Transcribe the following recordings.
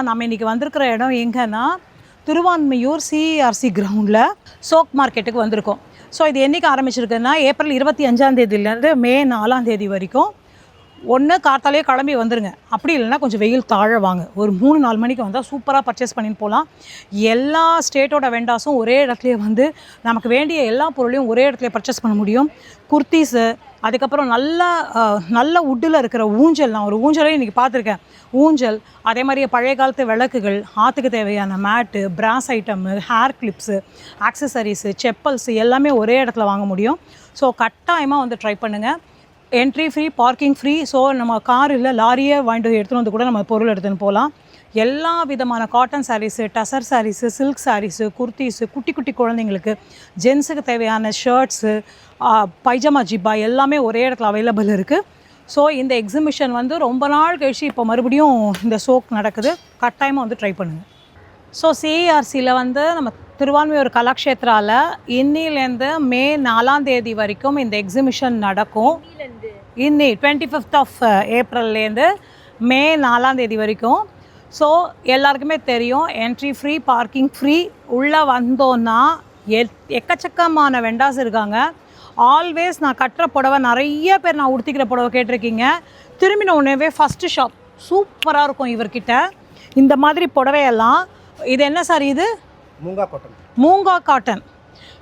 நம்ம இன்றைக்கி வந்திருக்கிற இடம் எங்கன்னா திருவான்மையூர் சிஆர்சி கிரவுண்டில் சோக் மார்க்கெட்டுக்கு வந்திருக்கோம். ஸோ இது என்றைக்கு ஆரம்பிச்சிருக்குன்னா ஏப்ரல் 25 மே 4 வரைக்கும். ஒன்று காத்தாலே கிளம்பி வந்துடுங்க, அப்படி இல்லைன்னா கொஞ்சம் வெயில் தாழ வாங்க, ஒரு 3-4 மணிக்கு வந்தால் சூப்பராக பர்ச்சேஸ் பண்ணின்னு போகலாம். எல்லா ஸ்டேட்டோட வெண்டாஸும் ஒரே இடத்துலையே வந்து நமக்கு வேண்டிய எல்லா பொருளையும் ஒரே இடத்துல பர்ச்சேஸ் பண்ண முடியும். குர்த்தீஸு, அதுக்கப்புறம் நல்ல உட்டில் இருக்கிற ஊஞ்சல், நான் ஒரு ஊஞ்சலே இன்றைக்கி பார்த்துருக்கேன். ஊஞ்சல், அதே மாதிரியே பழைய காலத்து விளக்குகள், ஆற்றுக்கு தேவையான mat, brass item, hair clips, accessories, chappals எல்லாமே ஒரே இடத்துல வாங்க முடியும். ஸோ கட்டாயமாக வந்து ட்ரை பண்ணுங்கள். Entry free, parking free. So நம்ம கார் இல்லை லாரியே வாங்கிட்டு எடுத்துகிட்டு வந்து கூட நம்ம பொருள் எடுத்துன்னு போகலாம். எல்லா விதமான காட்டன் சாரீஸு, டசர் சாரீஸு, சில்க் சாரீஸு, குர்த்தீஸு, குட்டி குட்டி குழந்தைங்களுக்கு ஜென்ஸுக்கு தேவையான ஷர்ட்ஸு, பைஜாமா ஜிப்பா எல்லாமே ஒரே இடத்துல அவைலபிள் இருக்குது. ஸோ இந்த எக்ஸிபிஷன் வந்து ரொம்ப நாள் கழிச்சு இப்போ மறுபடியும் இந்த சோக் நடக்குது. கட்டாயமாக வந்து ட்ரை பண்ணுங்கள். ஸோ சிஆர்சியில் வந்து நம்ம திருவான்மையூர் கலாக்ஷேத்ராவில் இன்னிலேருந்து மே 4 வரைக்கும் இந்த எக்ஸிபிஷன் நடக்கும். 25 ஏப்ரல்லேருந்து மே 4 வரைக்கும். ஸோ எல்லாருக்குமே தெரியும், என்ட்ரி ஃப்ரீ, பார்க்கிங் ஃப்ரீ. உள்ளே வந்தோன்னா எக்கச்சக்கமான வெண்டாஸ் இருக்காங்க. ஆல்வேஸ் நான் கட்டுற புடவை நிறைய பேர் நான் உடுத்திக்கிற புடவை கேட்டிருக்கீங்க. திரும்பின உடனே ஃபஸ்ட்டு ஷாப் சூப்பராக இருக்கும் இவர்கிட்ட. இந்த மாதிரி புடவையெல்லாம், இது என்ன சார் இது? மூங்கா காட்டன்.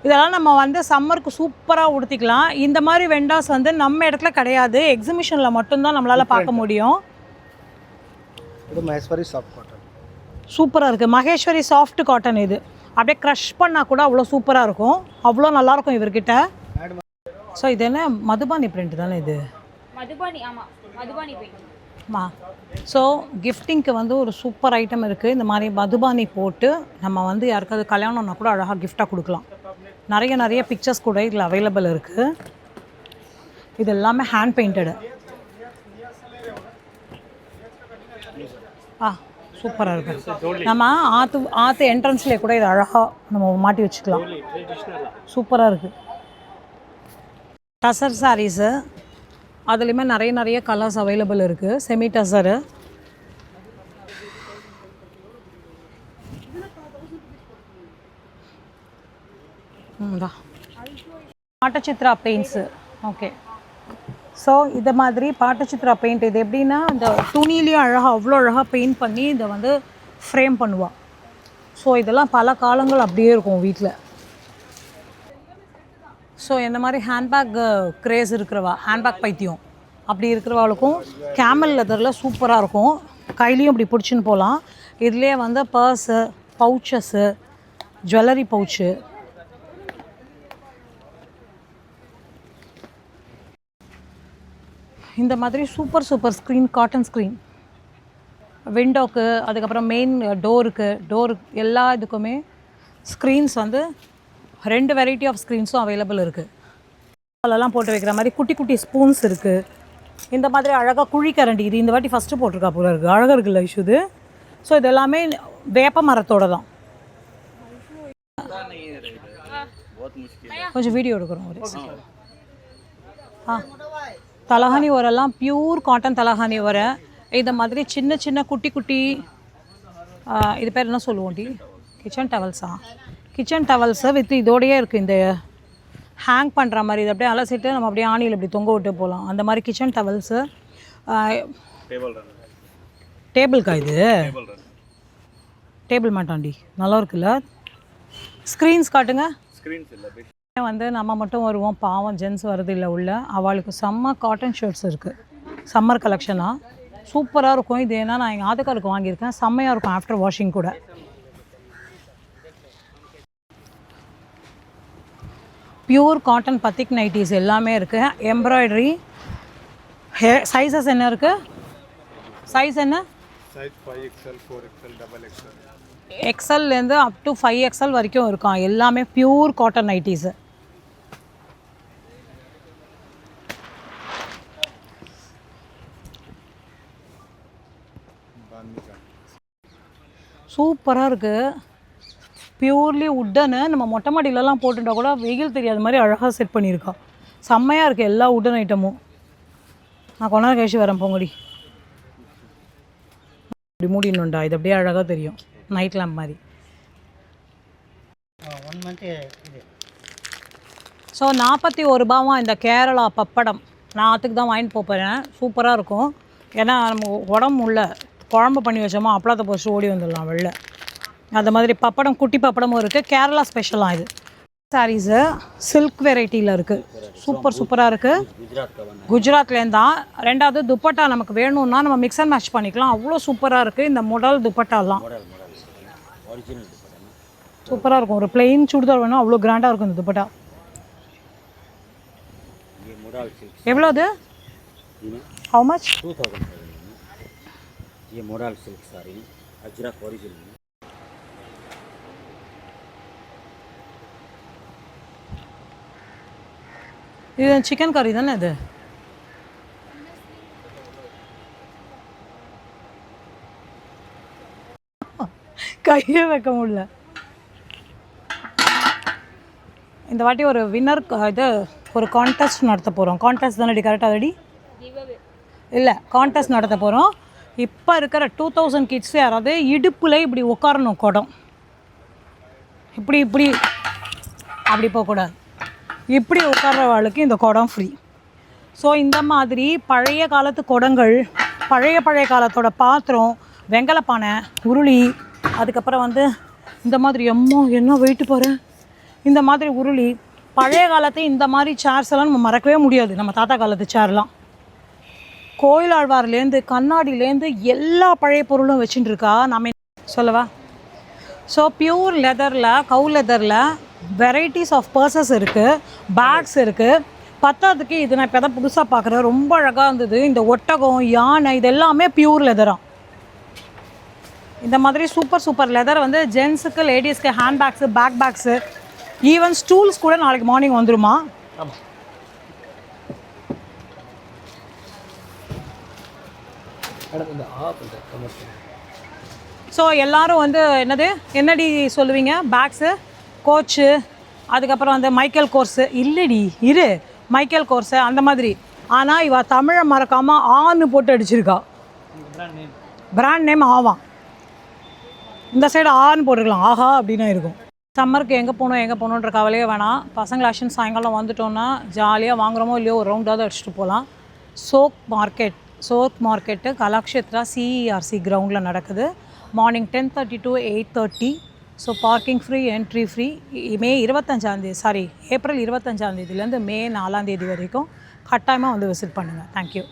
இதெல்லாம் நம்ம வந்து சம்மருக்கு சூப்பராக உடுத்திக்கலாம். இந்த மாதிரி வெண்டாஸ் வந்து நம்ம இடத்துல கிடையாது, எக்ஸிபிஷனில் மட்டும்தான் நம்மளால் பார்க்க முடியும். மகேஸ்வரி சாஃப்ட் காட்டன் சூப்பராக இருக்குது. Maheswari soft cotton. இது அப்படியே க்ரஷ் பண்ணால் கூட அவ்வளோ சூப்பராக இருக்கும், அவ்வளோ நல்லாயிருக்கும் இவர்கிட்ட. ஸோ இது என்ன மதுபானி பிரிண்ட் தானே இது? மதுபானி, ஆமாம், மதுபானி பிரிண்ட். ஸோ கிஃப்டிங்க்கு வந்து ஒரு சூப்பர் ஐட்டம் இருக்குது. இந்த மாதிரி மதுபானி போட்டு நம்ம வந்து யாருக்காவது கல்யாணம்னா கூட அழகாக கிஃப்டாக கொடுக்கலாம். நிறைய பிக்சர்ஸ் கூட இதில் அவைலபிள் இருக்குது. இது எல்லாமே ஹேண்ட் பெயிண்டடு. சூப்பராக இருக்குது. நம்ம ஆற்று என்ட்ரன்ஸ்லேயே கூட இது அழகாக நம்ம மாட்டி வச்சுக்கலாம். சூப்பராக இருக்குது. டசர் சாரீஸு, அதுலேயுமே நிறைய கலர்ஸ் அவைலபிள் இருக்குது. Semi tussar, Pattachitra paints. Okay, so இதை மாதிரி பாட்டச்சித்ரா பெயிண்ட், இது எப்படின்னா இந்த துணியிலையும் அழகாக அவ்வளோ அழகாக பெயிண்ட் பண்ணி இதை வந்து ஃப்ரேம் பண்ணுவாள். ஸோ இதெல்லாம் பல காலங்கள் அப்படியே இருக்கும் வீட்டில். ஸோ இந்த மாதிரி ஹேண்ட்பேக் க்ரேஸ் இருக்கிறவா, ஹேண்ட்பேக் பைத்தியம் அப்படி இருக்கிறவாளுக்கும் கேமல் லெதரில் சூப்பராக இருக்கும். கையிலையும் இப்படி பிடிச்சின்னு போகலாம். இதுலேயே வந்து பர்ஸு, பவுச்சஸ்ஸு, ஜுவல்லரி பவுச்சு, இந்த மாதிரி சூப்பர் ஸ்க்ரீன், காட்டன் ஸ்க்ரீன், விண்டோக்கு, அதுக்கப்புறம் மெயின் டோரு எல்லா இதுக்குமே ஸ்க்ரீன்ஸ் வந்து 2 வெரைட்டி ஆஃப் ஸ்க்ரீன்ஸும் அவைலபிள் இருக்குது. அதெல்லாம் போட்டு வைக்கிற மாதிரி குட்டி ஸ்பூன்ஸ் இருக்குது. இந்த மாதிரி அழகாக குழிக்கரண்டி, இது இந்த வாட்டி ஃபஸ்ட்டு போட்டிருக்கா போல இருக்குது, அழகாக இருக்குல்ல இஷ்யூது. ஸோ இது எல்லாமே வேப்ப மரத்தோடு தான். கொஞ்சம் வீடியோ எடுக்கிறோம் ஒரு. தலகாணி உரெல்லாம் பியூர் காட்டன் தலகாணி உரை. இந்த மாதிரி சின்ன குட்டி இது பேர் என்ன சொல்லுவோம் டி? கிச்சன் டவல்ஸா? கிச்சன் டவல்ஸு வித் இதோடையே இருக்குது. இந்த ஹேங் பண்ணுற மாதிரி, இது அப்படியே அலசிட்டு நம்ம அப்படியே ஆணியில் இப்படி தொங்க விட்டு போகலாம். அந்த மாதிரி கிச்சன் டவல்ஸு. டேபிள்க்கா இது? டேபிள் மேட்டாண்டி நல்லா இருக்குல்ல. ஸ்க்ரீன்ஸ் காட்டுங்க. வந்து நம்ம மட்டும் வருவோம், பாவம் ஜென்ஸ் வருது இல்லை உள்ள. அவளுக்கு செம்ம காட்டன் ஷர்ட்ஸ் இருக்குது, சம்மர் கலெக்ஷனாக சூப்பராக இருக்கும். இது ஏன்னா நான் எங்கள் ஆத்துக்காருக்கு வாங்கியிருக்கேன், செம்மையாக இருக்கும் ஆஃப்டர் வாஷிங் கூட. பியூர் காட்டன் பத்திக் நைட்டிஸ் எல்லாமே இருக்குது. எம்ப்ராய்டரி. சைஸஸ் என்ன இருக்குது? சைஸ் என்ன? எக்ஸல்லேருந்து அப் டு 5XL வரைக்கும் இருக்கும். எல்லாமே பியூர் காட்டன் நைட்டிஸு. சூப்பராக இருக்குது. பியூர்லி உட்டனு. நம்ம மொட்டை மாடியிலலாம் போட்டுட்டா கூட வெயில் தெரியாத மாதிரி அழகாக செட் பண்ணியிருக்கா. செம்மையாக இருக்குது எல்லா உட்டன் ஐட்டமும். நான் கொஞ்ச நேரம் கழிச்சு வரேன், போங்கடி. இப்படி மூடிடணுண்டா, இது அப்படியே அழகாக தெரியும், நைட் லேம்ப் மாதிரி. 1 month இது. ஸோ 41 ரூபாவும் இந்த கேரளா பப்படம் நான் ஆற்றுக்கு தான் வாங்கிட்டு போகிறேன். சூப்பராக இருக்கும். ஏன்னா நம்ம உடம்பு உள்ள குழம்பு பண்ணி வச்சோமா அப்பளத்தை போச்சு ஓடி வந்துடலாம் வெளில. அந்த மாதிரி பப்படம், குட்டி பப்படமும் இருக்குது. கேரளா ஸ்பெஷலாக இது. சாரீஸு சில்க் வெரைட்டியில் இருக்குது. சூப்பராக இருக்குது. குஜராத்லேருந்து தான். ரெண்டாவது துப்பட்டா நமக்கு வேணும்னா நம்ம மிக்ஸ் அண்ட் மேட்ச் பண்ணிக்கலாம். அவ்வளோ சூப்பராக இருக்குது இந்த மாடல் துப்பட்டாலாம். சூப்பராக இருக்கும். ஒரு பிளெயின் சுடிதார் வேணும், அவ்வளோ கிராண்டாக இருக்கும் இந்த துப்பட்டா. எவ்வளோ அது? How much? 2000. ये model silk sari Ajrak original. இது சிக்கன் கறி தானே இது? கையே வைக்க முடியல. இந்த வாட்டி ஒரு வின்னர் இது ஒரு கான்டெஸ்ட் நடத்த போகிறோம். கான்டெஸ்ட் தானே கரெக்டாக ரெடி? இல்லை, கான்டெஸ்ட் நடத்த போகிறோம். இப்போ இருக்கிற 2000 கிட்ஸ் யாராவது இடுப்பில் இப்படி உட்காரணும், குடம் இப்படி அப்படி போகக்கூடாது. இப்படி உட்கார்றவாளுக்கு இந்த குடம் ஃப்ரீ. ஸோ இந்த மாதிரி பழைய காலத்து குடங்கள், பழைய காலத்தோட பாத்திரம், வெங்கலப்பானை, உருளி, அதுக்கப்புறம் இந்த மாதிரி என்ன வெயிட்டு பாரு, இந்த மாதிரி உருளி, பழைய காலத்து இந்த மாதிரி சேர்ஸ் எல்லாம் நம்ம மறக்கவே முடியாது. நம்ம தாத்தா காலத்து சேர்லாம் கோயிலாழ்வார்லேருந்து கண்ணாடியிலேருந்து எல்லா பழைய பொருளும் வச்சுட்டு இருக்கா. நம்ம சொல்லவா? So pure லெதரில், Kaur லெதரில் varieties of purchase இருக்குது, பேக்ஸ் இருக்குது. பத்தாவதுக்கு இது நான் இப்போ தான் புதுசாக பார்க்குறேன், ரொம்ப அழகாக இருந்தது. இந்த ஒட்டகம், யானை, இது எல்லாமே பியூர் லெதராக. இந்த மாதிரி சூப்பர் லெதர் ஜென்ஸுக்கு, லேடிஸ்க்கு hand bags, backpacks, even stools கூட நாளைக்கு மார்னிங் வந்துருமா. ஆமாம். ஸோ எல்லோரும் என்னடி சொல்லுவீங்க? பேக்ஸு, கோச்சு, அதுக்கப்புறம் மைக்கேல் கோர்ஸு, இல்லடி இரு மைக்கேல் கோர்ஸு அந்த மாதிரி. ஆனால் இவள் தமிழை மறக்காமல் ஆன்னு போட்டு அடிச்சிருக்கா. பிராண்ட் நேம் ஆவான். இந்த சைடு ஆன்னு போட்டுருக்கலாம், ஆஹா அப்படின்னு இருக்கும். சம்மருக்கு எங்கே போகணுன்ற கவலையே வேணாம். பசங்களை ஆக்ஷன் சாயங்காலம் வந்துட்டோன்னா ஜாலியாக வாங்குகிறோமோ இல்லையோ ஒரு ரவுண்டாவது அடிச்சுட்டு போகலாம். சோக் மார்க்கெட்டு கலாக்ஷேத்ரா சிஇஆர்சி கிரவுண்டில் நடக்குது. Morning 10:30 to 8:30. So parking free, entry free. April 25 மே 4 வரைக்கும் கட்டாயமாக விசிட் பண்ணுங்கள். தேங்க்யூ.